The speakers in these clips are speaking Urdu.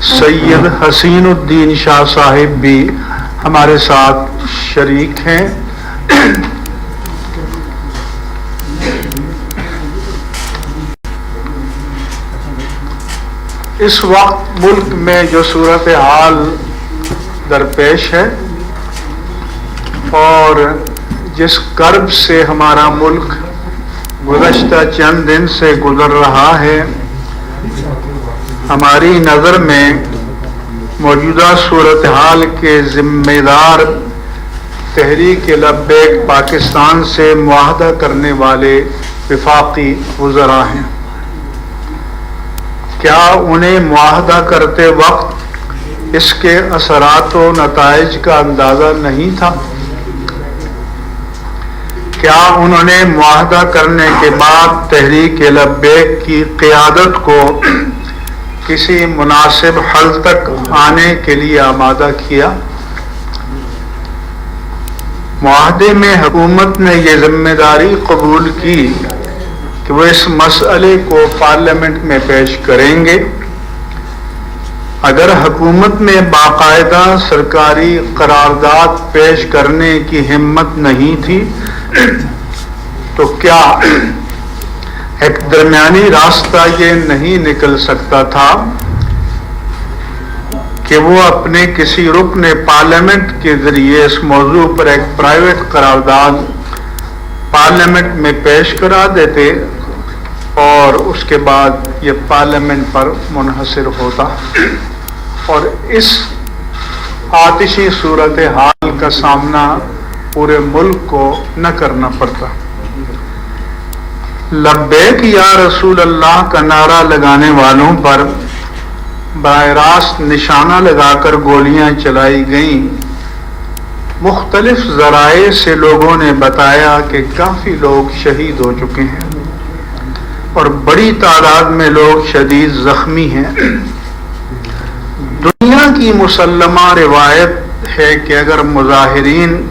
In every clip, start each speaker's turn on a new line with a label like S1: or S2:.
S1: سید حسین الدین شاہ صاحب بھی ہمارے ساتھ شریک ہیں۔ اس وقت ملک میں جو صورتحال درپیش ہے اور جس کرب سے ہمارا ملک گزشتہ چند دن سے گزر رہا ہے، ہماری نظر میں موجودہ صورتحال کے ذمہ دار تحریک لبیک پاکستان سے معاہدہ کرنے والے وفاقی وزراء ہیں۔ کیا انہیں معاہدہ کرتے وقت اس کے اثرات و نتائج کا اندازہ نہیں تھا؟ کیا انہوں نے معاہدہ کرنے کے بعد تحریک لبیک کی قیادت کو کسی مناسب حل تک آنے کے لیے آمادہ کیا؟ معاہدے میں حکومت نے یہ ذمہ داری قبول کی کہ وہ اس مسئلے کو پارلیمنٹ میں پیش کریں گے۔ اگر حکومت میں باقاعدہ سرکاری قرارداد پیش کرنے کی ہمت نہیں تھی تو کیا ایک درمیانی راستہ یہ نہیں نکل سکتا تھا کہ وہ اپنے کسی رکن پارلیمنٹ کے ذریعے اس موضوع پر ایک پرائیویٹ قرارداد پارلیمنٹ میں پیش کرا دیتے اور اس کے بعد یہ پارلیمنٹ پر منحصر ہوتا اور اس آتشی صورتحال کا سامنا پورے ملک کو نہ کرنا پڑتا۔ لبیک یا رسول اللہ کا نعرہ لگانے والوں پر براہ راست نشانہ لگا کر گولیاں چلائی گئیں۔ مختلف ذرائع سے لوگوں نے بتایا کہ کافی لوگ شہید ہو چکے ہیں اور بڑی تعداد میں لوگ شدید زخمی ہیں۔ دنیا کی مسلمہ روایت ہے کہ اگر مظاہرین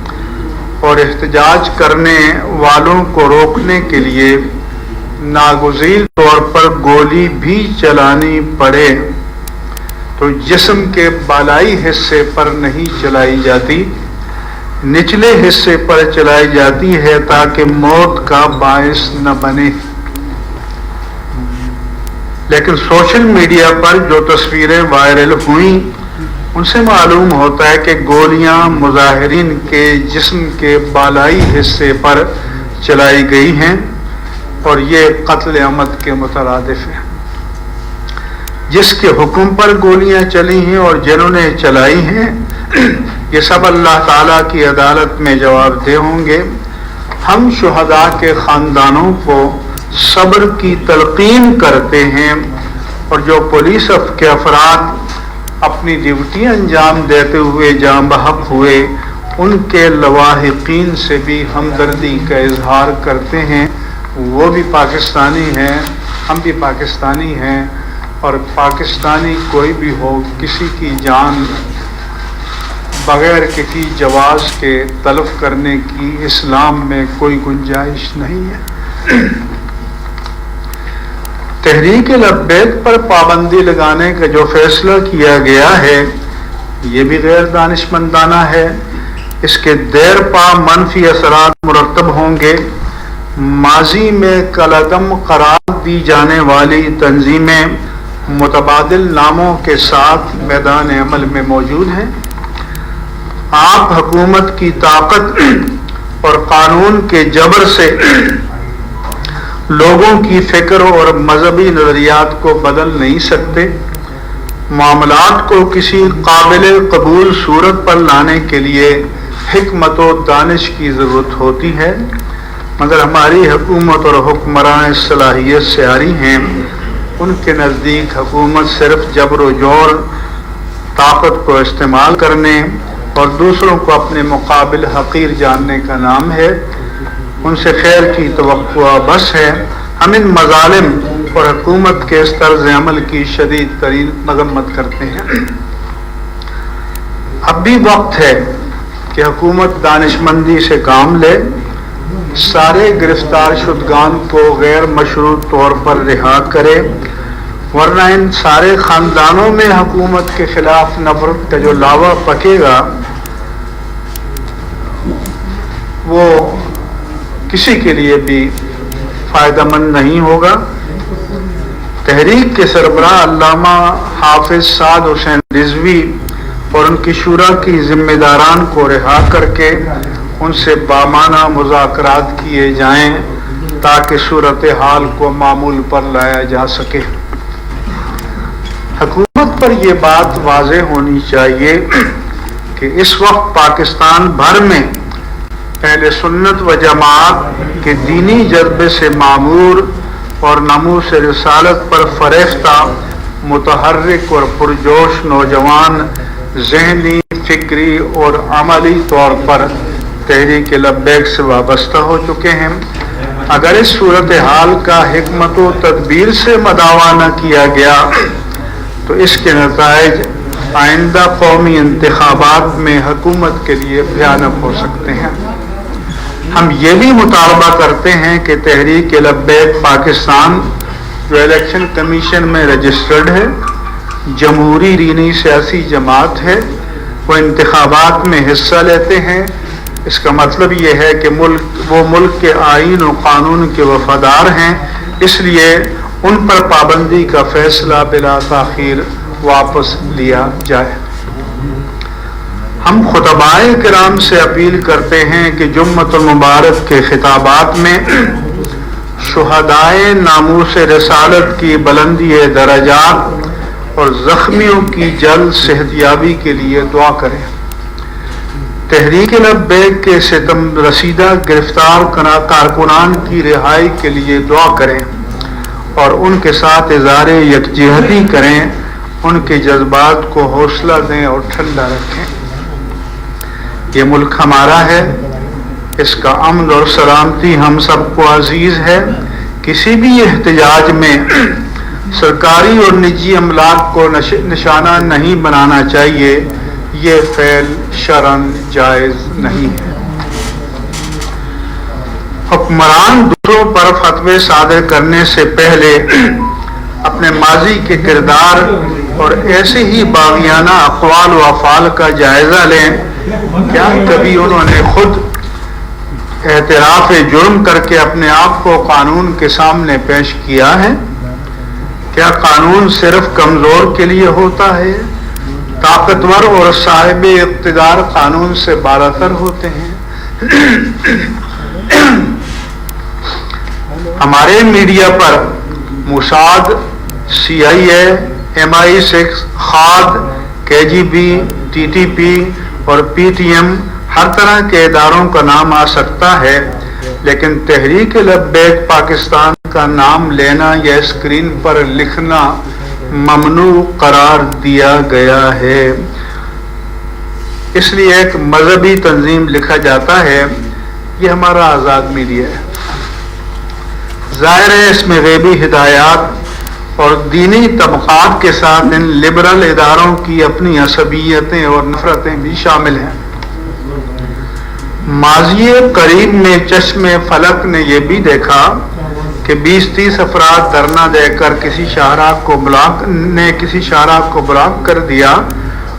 S1: اور احتجاج کرنے والوں کو روکنے کے لیے ناگزیر طور پر گولی بھی چلانی پڑے تو جسم کے بالائی حصے پر نہیں چلائی جاتی، نچلے حصے پر چلائی جاتی ہے تاکہ موت کا باعث نہ بنے۔ لیکن سوشل میڈیا پر جو تصویریں وائرل ہوئیں ان سے معلوم ہوتا ہے کہ گولیاں مظاہرین کے جسم کے بالائی حصے پر چلائی گئی ہیں اور یہ قتل عمد کے مترادف ہے۔ جس کے حکم پر گولیاں چلی ہیں اور جنہوں نے چلائی ہیں یہ سب اللہ تعالیٰ کی عدالت میں جواب دہ ہوں گے۔ ہم شہداء کے خاندانوں کو صبر کی تلقین کرتے ہیں اور جو پولیس کے افراد اپنی ڈیوٹی انجام دیتے ہوئے جاں بحق ہوئے ان کے لواحقین سے بھی ہمدردی کا اظہار کرتے ہیں۔ وہ بھی پاکستانی ہیں، ہم بھی پاکستانی ہیں اور پاکستانی کوئی بھی ہو کسی کی جان بغیر کسی جواز کے تلف کرنے کی اسلام میں کوئی گنجائش نہیں ہے۔ تحریک لبیک پر پابندی لگانے کا جو فیصلہ کیا گیا ہے یہ بھی غیر دانشمندانہ ہے۔ اس کے دیر پا منفی اثرات مرتب ہوں گے۔ ماضی میں کالعدم قرار دی جانے والی تنظیمیں متبادل ناموں کے ساتھ میدان عمل میں موجود ہیں۔ آپ حکومت کی طاقت اور قانون کے جبر سے لوگوں کی فکر اور مذہبی نظریات کو بدل نہیں سکتے۔ معاملات کو کسی قابل قبول صورت پر لانے کے لیے حکمت و دانش کی ضرورت ہوتی ہے، مگر ہماری حکومت اور حکمران صلاحیت سے عاری ہیں۔ ان کے نزدیک حکومت صرف جبر و جور، طاقت کو استعمال کرنے اور دوسروں کو اپنے مقابل حقیر جاننے کا نام ہے۔ ان سے خیر کی توقع بس ہے۔ ہم ان مظالم اور حکومت کے اس طرز عمل کی شدید ترین مذمت کرتے ہیں۔ اب بھی وقت ہے کہ حکومت دانشمندی سے کام لے، سارے گرفتار شدگان کو غیر مشروط طور پر رہا کرے ورنہ ان سارے خاندانوں میں حکومت کے خلاف نفرت کا جو لاوا پکے گا وہ کسی کے لیے بھی فائدہ مند نہیں ہوگا۔ تحریک کے سربراہ علامہ حافظ سعد حسین رضوی اور ان کی شورا کی ذمہ داران کو رہا کر کے ان سے بامانہ مذاکرات کیے جائیں تاکہ صورتحال کو معمول پر لایا جا سکے۔ حکومت پر یہ بات واضح ہونی چاہیے کہ اس وقت پاکستان بھر میں اہل سنت و جماعت کے دینی جذبے سے معمور اور ناموس رسالت پر فریفتہ متحرک اور پرجوش نوجوان ذہنی، فکری اور عملی طور پر تحریک لبیک سے وابستہ ہو چکے ہیں۔ اگر اس صورتحال کا حکمت و تدبیر سے مداوا نہ کیا گیا تو اس کے نتائج آئندہ قومی انتخابات میں حکومت کے لیے بھیانک ہو سکتے ہیں۔ ہم یہ بھی مطالبہ کرتے ہیں کہ تحریک لبیک پاکستان جو الیکشن کمیشن میں رجسٹرڈ ہے، جمہوری دینی سیاسی جماعت ہے، وہ انتخابات میں حصہ لیتے ہیں۔ اس کا مطلب یہ ہے کہ وہ ملک کے آئین و قانون کے وفادار ہیں، اس لیے ان پر پابندی کا فیصلہ بلا تاخیر واپس لیا جائے۔ ہم خطبائے کرام سے اپیل کرتے ہیں کہ جمعۃ المبارک کے خطابات میں شہدائے ناموس رسالت کی بلندی درجات اور زخمیوں کی جلد صحتیابی کے لیے دعا کریں۔ تحریک لبیک کے ستم رسیدہ گرفتار کارکنان کی رہائی کے لیے دعا کریں اور ان کے ساتھ اظہار یکجہتی کریں، ان کے جذبات کو حوصلہ دیں اور ٹھنڈا رکھیں۔ یہ ملک ہمارا ہے، اس کا امن اور سلامتی ہم سب کو عزیز ہے۔ کسی بھی احتجاج میں سرکاری اور نجی املاک کو نشانہ نہیں بنانا چاہیے، یہ فعل شرعاً جائز نہیں ہے۔ حکمران دوسروں پر فتوے صادر کرنے سے پہلے اپنے ماضی کے کردار اور ایسے ہی باغیانہ اقوال و افعال کا جائزہ لیں۔ کیا کبھی انہوں نے خود اعتراف جرم کر کے اپنے آپ کو قانون کے سامنے پیش کیا ہے؟ کیا قانون صرف کمزور کے لیے ہوتا ہے؟ طاقتور اور صاحب اقتدار قانون سے بالاتر ہوتے ہیں۔ ہمارے میڈیا پر موساد، CIA، MI6، خاد، KGB، TTP اور PTM ہر طرح کے اداروں کا نام آ سکتا ہے، لیکن تحریک لبیک پاکستان کا نام لینا یا اسکرین پر لکھنا ممنوع قرار دیا گیا ہے۔ اس لیے ایک مذہبی تنظیم لکھا جاتا ہے، یہ ہمارا آزاد میڈیا ہے۔ ظاہر ہے اس میں غیبی ہدایات اور دینی طبقات کے ساتھ ان لبرل اداروں کی اپنی عصبیتیں اور نفرتیں بھی شامل ہیں۔ ماضی قریب میں چشم فلک نے یہ بھی دیکھا کہ 20-30 افراد دھرنا دے کر کسی شاہراہ کو بلاک کر دیا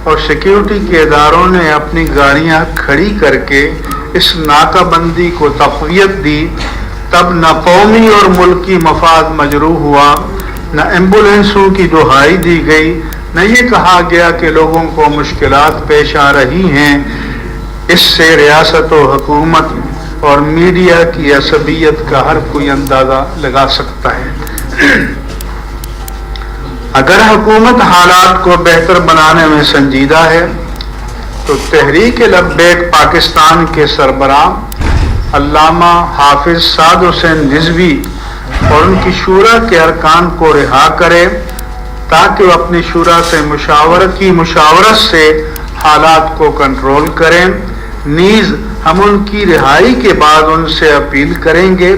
S1: اور سیکیورٹی کے اداروں نے اپنی گاڑیاں کھڑی کر کے اس ناکہ بندی کو تقویت دی۔ تب نہ قومی اور ملکی مفاد مجروح ہوا، نہ ایمبولینسوں کی دہائی دی گئی، نہ یہ کہا گیا کہ لوگوں کو مشکلات پیش آ رہی ہیں۔ اس سے ریاست و حکومت اور میڈیا کی عصبیت کا ہر کوئی اندازہ لگا سکتا ہے۔ اگر حکومت حالات کو بہتر بنانے میں سنجیدہ ہے تو تحریک لبیک پاکستان کے سربراہ علامہ حافظ سعد حسین رضوی اور ان کی شورا کے ارکان کو رہا کرے تاکہ وہ اپنی شورا سے مشاورت سے حالات کو کنٹرول کریں۔ نیز ہم ان کی رہائی کے بعد ان سے اپیل کریں گے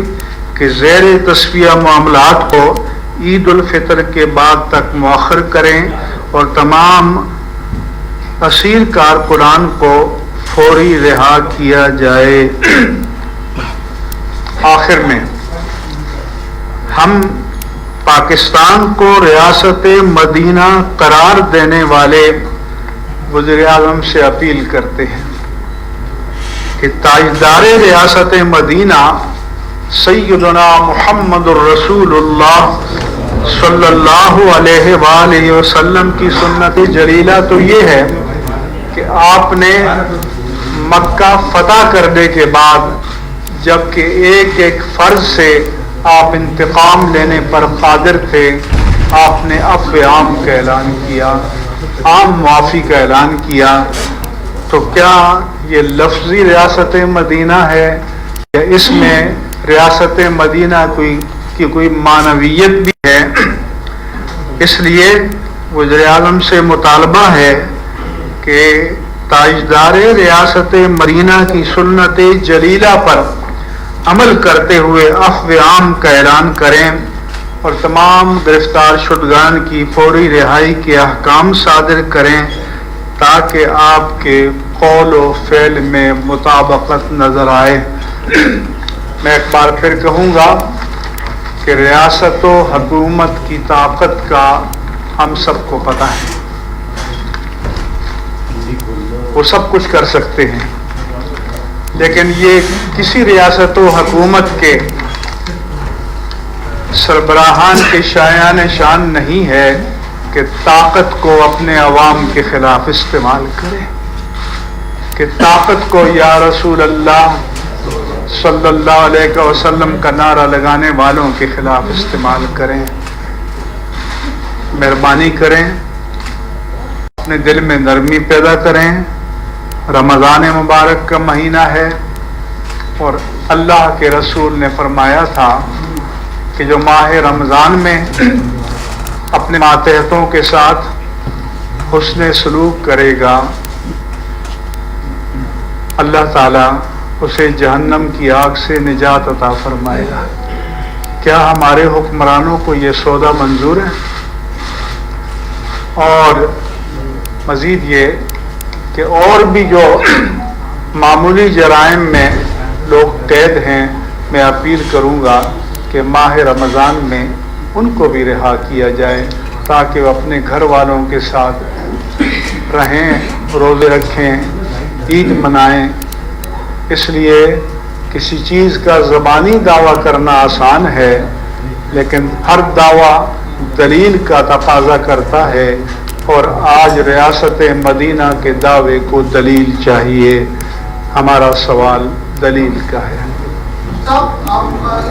S1: کہ زیر تصفیہ معاملات کو عید الفطر کے بعد تک مؤخر کریں اور تمام اسیر کارکنان کو فوری رہا کیا جائے۔ آخر میں ہم پاکستان کو ریاست مدینہ قرار دینے والے وزیر اعظم سے اپیل کرتے ہیں کہ تاجدار ریاست مدینہ سیدنا محمد الرسول اللہ صلی اللہ علیہ وآلہ وسلم کی سنت جلیلہ تو یہ ہے کہ آپ نے مکہ فتح کرنے کے بعد جبکہ ایک ایک فرض سے آپ انتقام لینے پر قادر تھے، آپ نے عفو عام کا اعلان کیا، عام معافی کا اعلان کیا. تو کیا یہ لفظی ریاست مدینہ ہے یا اس میں ریاست مدینہ کی کوئی معنویت بھی ہے؟ اس لیے وزیر اعظم سے مطالبہ ہے کہ تاجدار ریاست مدینہ کی سنت جلیلہ پر عمل کرتے ہوئے عفو عام کا اعلان کریں اور تمام گرفتار شدگان کی فوری رہائی کے احکام صادر کریں تاکہ آپ کے قول و فعل میں مطابقت نظر آئے. میں ایک بار پھر کہوں گا کہ ریاست و حکومت کی طاقت کا ہم سب کو پتہ ہے، وہ سب کچھ کر سکتے ہیں، لیکن یہ کسی ریاست و حکومت کے سربراہان کے شایان شان نہیں ہے کہ طاقت کو اپنے عوام کے خلاف استعمال کرے، کہ طاقت کو یا رسول اللہ صلی اللہ علیہ وسلم کا نعرہ لگانے والوں کے خلاف استعمال کریں. مہربانی کریں، اپنے دل میں نرمی پیدا کریں. رمضان مبارک کا مہینہ ہے اور اللہ کے رسول نے فرمایا تھا کہ جو ماہ رمضان میں اپنے ماتحتوں کے ساتھ حسن سلوک کرے گا اللہ تعالیٰ اسے جہنم کی آگ سے نجات عطا فرمائے گا. کیا ہمارے حکمرانوں کو یہ سودا منظور ہے؟ اور مزید یہ کہ اور بھی جو معمولی جرائم میں لوگ قید ہیں، میں اپیل کروں گا کہ ماہ رمضان میں ان کو بھی رہا کیا جائے تاکہ وہ اپنے گھر والوں کے ساتھ رہیں، روزے رکھیں، عید منائیں. اس لیے کسی چیز کا زبانی دعویٰ کرنا آسان ہے، لیکن ہر دعویٰ دلیل کا تقاضا کرتا ہے، اور آج ریاست مدینہ کے دعوے کو دلیل چاہیے. ہمارا سوال دلیل کا ہے.
S2: صاحب آپ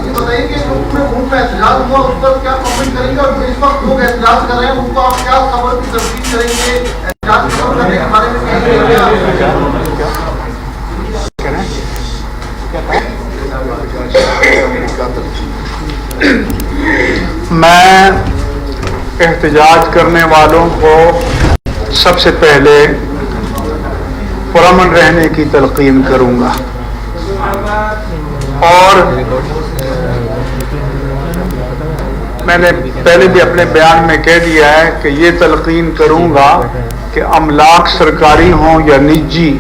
S2: یہ بتائیے کہ ان کا احتجاج ہوا، اس پر کیا کامنٹ کریں گے، اور اس وقت لوگ احتجاج کر رہے ہیں ان کو آپ کیا خبر کی تفصیل کریں گے؟ احتجاج کرنے کے بارے میں
S1: میں احتجاج کرنے والوں کو سب سے پہلے پرامن رہنے کی تلقین کروں گا، اور میں نے پہلے بھی اپنے بیان میں کہہ دیا ہے کہ یہ تلقین کروں گا کہ املاک سرکاری ہوں یا نجی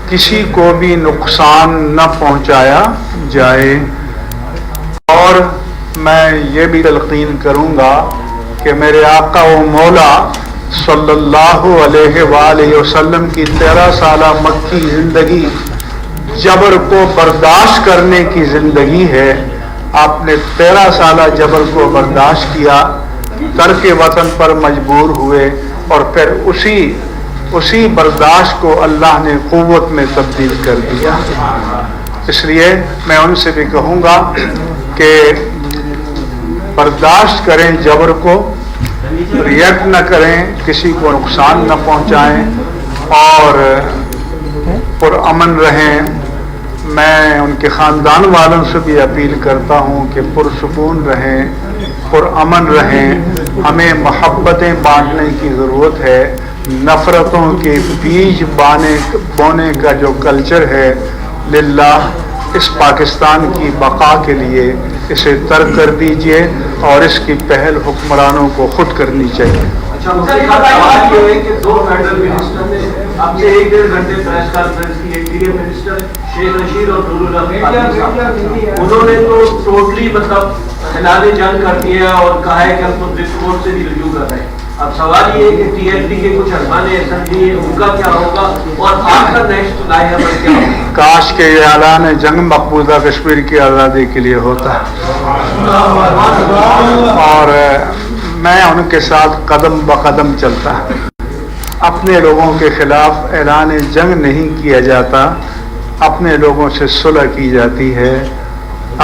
S1: کسی کو بھی نقصان نہ پہنچایا جائے. اور میں یہ بھی تلقین کروں گا کہ میرے آقا و مولا صلی اللہ علیہ وآلہ وسلم کی 13 سالہ مکی زندگی جبر کو برداشت کرنے کی زندگی ہے. آپ نے 13 سالہ جبر کو برداشت کیا، ترک وطن پر مجبور ہوئے، اور پھر اسی برداشت کو اللہ نے قوت میں تبدیل کر دیا. اس لیے میں ان سے بھی کہوں گا کہ برداشت کریں جبر کو، ریئیکٹ نہ کریں، کسی کو نقصان نہ پہنچائیں، اور پرامن رہیں. میں ان کے خاندان والوں سے بھی اپیل کرتا ہوں کہ پرسکون رہیں، پرامن رہیں. ہمیں محبتیں بانٹنے کی ضرورت ہے. نفرتوں کے بیج بونے کا جو کلچر ہے، للہ اس پاکستان کی بقا کے لیے اسے ترک کر دیجئے، اور اس کی پہل حکمرانوں کو خود کرنی چاہیے.
S3: اچھا سوال یہ ہے کہ 2 فیڈرل منسٹر نے اب سے 1-1.5 گھنٹے پریس کانفرنس کی. ایک D M minister Sheikh Rashid اور نور الحق، انہوں نے تو ٹوٹلی مطلب اعلان جنگ کر دیا اور کہا ہے کہ ہم سپریم کورٹ سے بھی رجوع کر رہے ہیں. اب سوال یہ ہے کہ ٹی ایل پی کے کچھ ارکان اسمبلی ان کا کیا ہوگا اور آپ کا نیکسٹ لائحہ پر کیا ہوگا؟
S1: کاش کہ یہ اعلان جنگ مقبوضہ کشمیر کی آزادی کے لیے ہوتا اور میں ان کے ساتھ قدم بقدم چلتا. اپنے لوگوں کے خلاف اعلان جنگ نہیں کیا جاتا، اپنے لوگوں سے صلح کی جاتی ہے،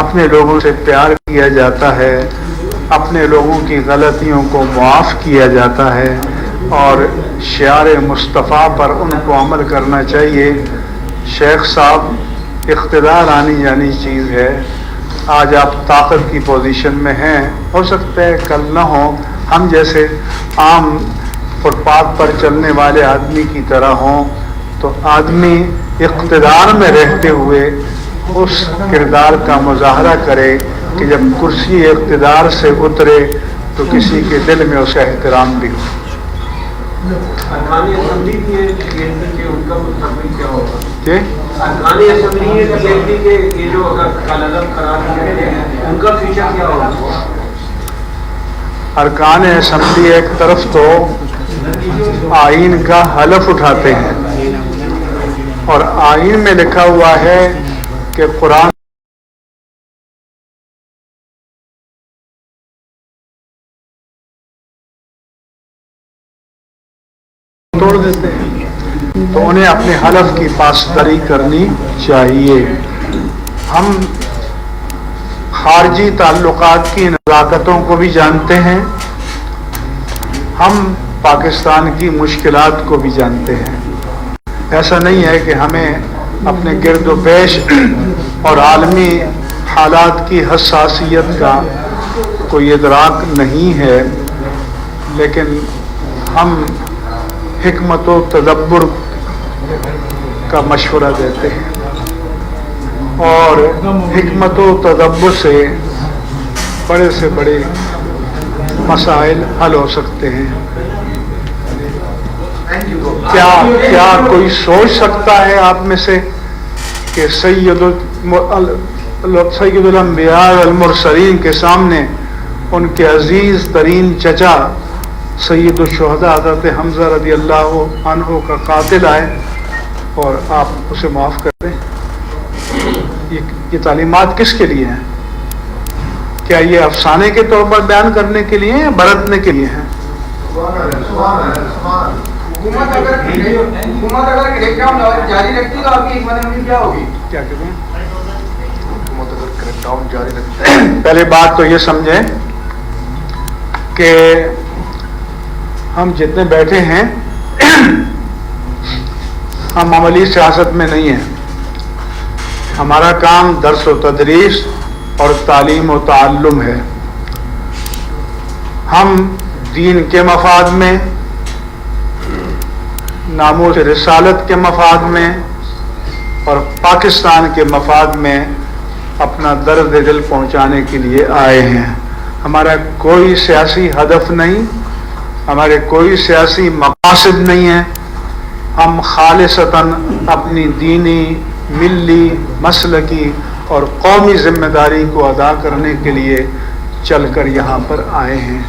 S1: اپنے لوگوں سے پیار کیا جاتا ہے، اپنے لوگوں کی غلطیوں کو معاف کیا جاتا ہے اور شعار مصطفیٰ پر ان کو عمل کرنا چاہیے. شیخ صاحب، اقتدار آنی جانی چیز ہے. آج آپ طاقت کی پوزیشن میں ہیں، ہو سکتا ہے کل نہ ہو. ہم جیسے عام فٹ پاتھ پر چلنے والے آدمی کی طرح ہوں تو آدمی اقتدار میں رہتے ہوئے اس کردار کا مظاہرہ کرے کہ جب کرسی اقتدار سے اترے تو کسی کے دل میں اس کا احترام بھی ہو.
S3: ارکان اسمبلی کے ان کا مستقبل کیا ہوگا؟
S1: جی،
S3: ارکان اسمبلی کے یہ جو اگر کالعدم قرار دیے گئے ہیں ان کا فیوچر کیا ہوگا؟
S1: ارکان اسمبلی ایک طرف تو آئین کا حلف اٹھاتے ہیں اور آئین میں لکھا ہوا ہے کہ قرآن توڑ دیتے ہیں، تو انہیں اپنے حلف کی پاسداری کرنی چاہیے. ہم خارجی تعلقات کی نزاکتوں کو بھی جانتے ہیں، ہم پاکستان کی مشکلات کو بھی جانتے ہیں. ایسا نہیں ہے کہ ہمیں اپنے گرد و پیش اور عالمی حالات کی حساسیت کا کوئی ادراک نہیں ہے، لیکن ہم حکمت و تدبر کا مشورہ دیتے ہیں اور حکمت و تدبر سے بڑے مسائل حل ہو سکتے ہیں. کیا کوئی سوچ سکتا ہے آپ میں سے کہ سید الانبیاء والمرسلین کے سامنے ان کے عزیز ترین چچا سید الشہداء حضرت حمزہ رضی اللہ عنہ کا قاتل آئے اور آپ اسے معاف کر دیں؟ یہ تعلیمات کس کے لیے ہیں؟ کیا یہ افسانے کے طور پر بیان کرنے کے لیے ہیں یا برتنے کے لیے ہیں؟
S2: حکومت اگر کریک ڈاؤن جاری رکھتی تو آپ کی حکمت عملی کیا ہوگی؟
S1: کیا کہتے ہیں؟
S2: حکومت اگر کریک ڈاؤن جاری رکھتی ہے،
S1: پہلے بات تو یہ سمجھیں کہ ہم جتنے بیٹھے ہیں ہم عملی سیاست میں نہیں ہیں. ہمارا کام درس و تدریس اور تعلیم و تعلم ہے. ہم دین کے مفاد میں، ناموس رسالت کے مفاد میں اور پاکستان کے مفاد میں اپنا درد دل پہنچانے کے لیے آئے ہیں. ہمارا کوئی سیاسی ہدف نہیں، ہمارے کوئی سیاسی مقاصد نہیں ہیں. ہم خالصتاً اپنی دینی، ملی، مسلکی اور قومی ذمہ داری کو ادا کرنے کے لیے چل کر یہاں پر آئے ہیں.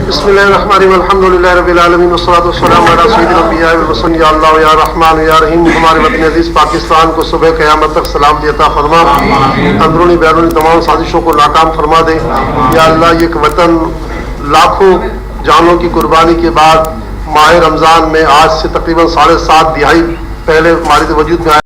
S2: بسم اللہ الرحمن الرحیم، الحمد للہ رب العالمین والصلاۃ والسلام علی سید الانبیاء والمرسلین. یا اللہ یا رحمان یا رحیم، ہمارے وطن عزیز پاکستان کو صبح قیامت تک سلامتی عطا فرما، اندرونی بیرونی تمام سازشوں کو ناکام فرما دے. یا اللہ، یہ وطن لاکھوں جانوں کی قربانی کے بعد ماہ رمضان میں آج سے تقریباً 7.5 دہائی پہلے ہمارے وجود میں آیا